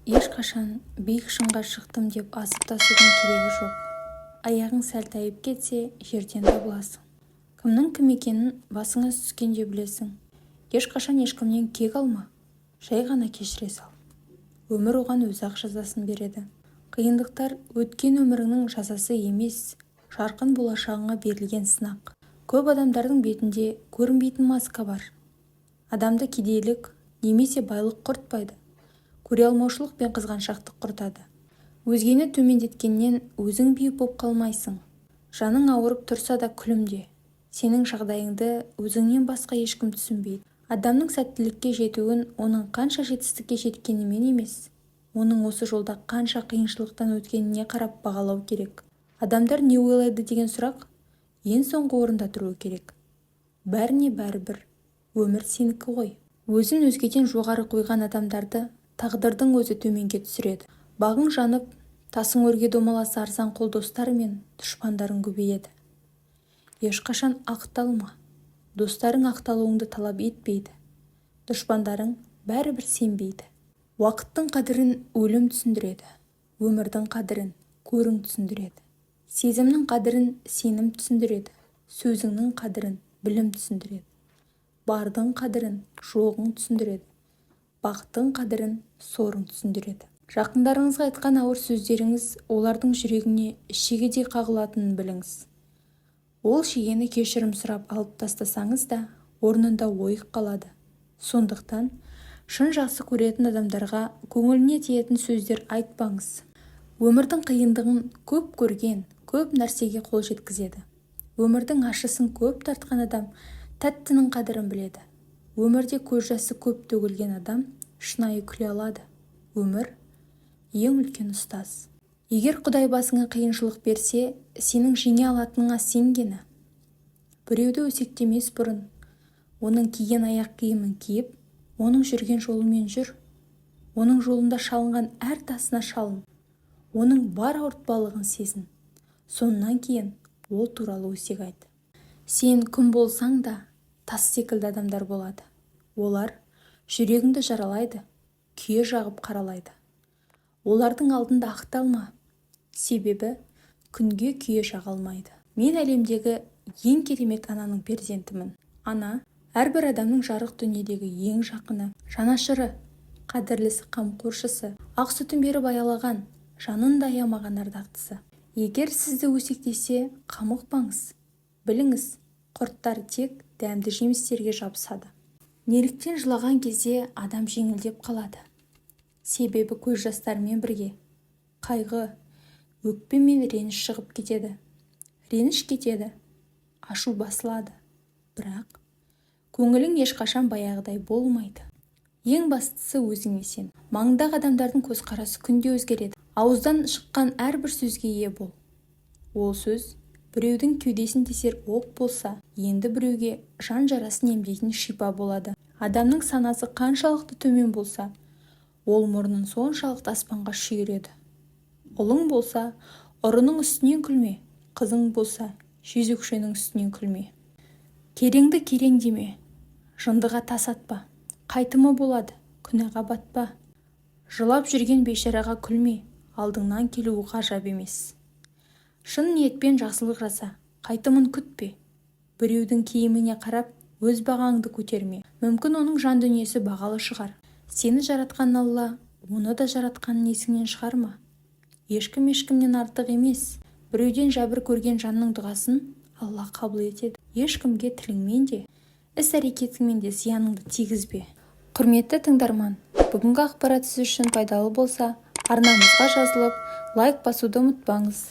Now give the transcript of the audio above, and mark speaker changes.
Speaker 1: Ешқашан биік шыңға шықтым деп асып-тасудың керегі жоқ. Аяғың сәл тайып кетсе, жерден табыласың. Кімнің кім екенін басыңа түскенде білесің. Ешқашан ешкімнен кек алма, жай ғана кешіре сал. Өмір оған өзі-ақ жазасын береді. Қиындықтар өткен өміріңнің жазасы емес, жарқын болашағыңа берілген сынақ. Көп адамдардың бетінде көрінбейтін маска бар. Адамды кедейлік немесе байлық құртпайды. Көре алмаушылық пен қызғаншақтық құртады. Өзгені төмендеткеннен өзің биік боп қалмайсың. Жаның ауырып тұрса да күлімде. Сенің жағдайыңды өзіңнен басқа ешкім түсінбейді. Адамның сәттілікке жетуін оның қанша жетістікке жеткенімен емес, оның осы жолда қанша қиыншылықтан өткеніне қарап бағалау керек. Адамдар не ойлайды деген сұрақ ең соңғы орында тұруы керек. Бәріне бәрібір. Өмір сенікі ғой. Өзін өзгеден жоғары қойған адамдарды тағдырдың өзі төменге түсіреді. Бағың жанып, тасың өрге домаласа арзан қол достар мен дұшпандарың көбейеді. Ешқашан ақталма. Достарың ақталуыңды талап етпейді. Дұшпандарың бәрібір сенбейді. Уақыттың қадірін өлім түсіндіреді. Өмірдің қадірін көрің түсіндіреді. Сезімнің қадірін сенім түсіндіреді. Сөзіңнің қадірін білім түсіндіреді. Бардың қадірін жоғың түсіндіреді. Бақыттың қадірін сорың түсіндіреді. Жақындарыңызға айтқан ауыр сөздеріңіз олардың жүрегіне шегедей қағылатынын біліңіз. Ол шегені кешірім сұрап алып тастасаңыз да, орнында ойық қалады. Сондықтан, шын жақсы көретін адамдарға көңіліне тиетін сөздер айтпаңыз. Өмірдің қиындығын көп көрген, көп нәрсеге қол жеткізеді. Өмірдің ащысын көп тартқан адам тәттінің қадірін біледі. Өмірде көз жасы көп төгілген адам шынайы күле алады. Өмір ең үлкен ұстаз. Егер Құдай басыңа қиыншылық берсе, сенің жеңе алатыныңа сенгені. Біреуді өсектемес бұрын, оның киген аяқ киімін киіп, оның жүрген жолымен жүр. Оның жолында шалынған әр тасына шалын. Оның бар ауыртпалығын сезін. Сонан кейін ол туралы өсек айт. Сен күн болсаң да, тас секілді адамдар болады. Олар жүрегіңді жаралайды, күйе жағып қаралайды. Олардың алдында ақталма, себебі күнге күйе жағалмайды. Мен әлемдегі ең керемет ананың перзентімін. Ана әрбір адамның жарық дүниедегі ең жақыны, жанашыры, қадірлісі, қамқоршысы, ақ сүтін беріп аялаған, жанын да аямаған ардақтысы. Егер сізді өсектесе, қамықпаңыз. Біліңіз, құрттар тек дәмді жемістерге жабысады. Неліктен жылаған кезде адам жеңілдеп қалады? Себебі көз жастарымен бірге қайғы, өкпе мен реніш шығып кетеді. Реніш кетеді, ашу басылады. Бірақ көңілің ешқашан баяғыдай болмайды. Ең бастысы өзіңе сен. Маңындағы адамдардың көзқарасы күнде өзгереді. Ауыздан шыққан әрбір сөзге ие бол. Ол сөз біреудің кеудесін тесер оқ болса, енді біреуге жан жарасын емдейтін шипа болады. Адамның санасы қаншалықты төмен болса, ол мұрнын соншалықты аспанға шүйіреді. Ұлың болса, ұрының үстінен күлме, қызың болса, жезөкшенің үстінен күлме. Кереңді керең деме, жындыға тас атпа, қайтымы болады, күнәға батпа. Жылап жүрген бейшараға күлме, алдыңнан келуі ғажап емес. Шын ниетпен жақсылық жаса, қайтымын күтпе. Біреудің киіміне қарап, өз бағаңды көтерме. Мүмкін оның жан дүниесі бағалы шығар. Сені жаратқан Алла, оны да жаратқанын есіңнен шығарма. Ешкім ешкімнен артық емес. Біреуден жәбір көрген жанның дұғасын Алла қабыл етеді. Ешкімге тіліңмен де, іс-әрекетіңмен де зияныңды тигізбе. Құрметті тыңдарман, бүгінгі ақпарат сіз үшін пайдалы болса, арнамызға жазылып, лайк басуды ұмытпаңыз.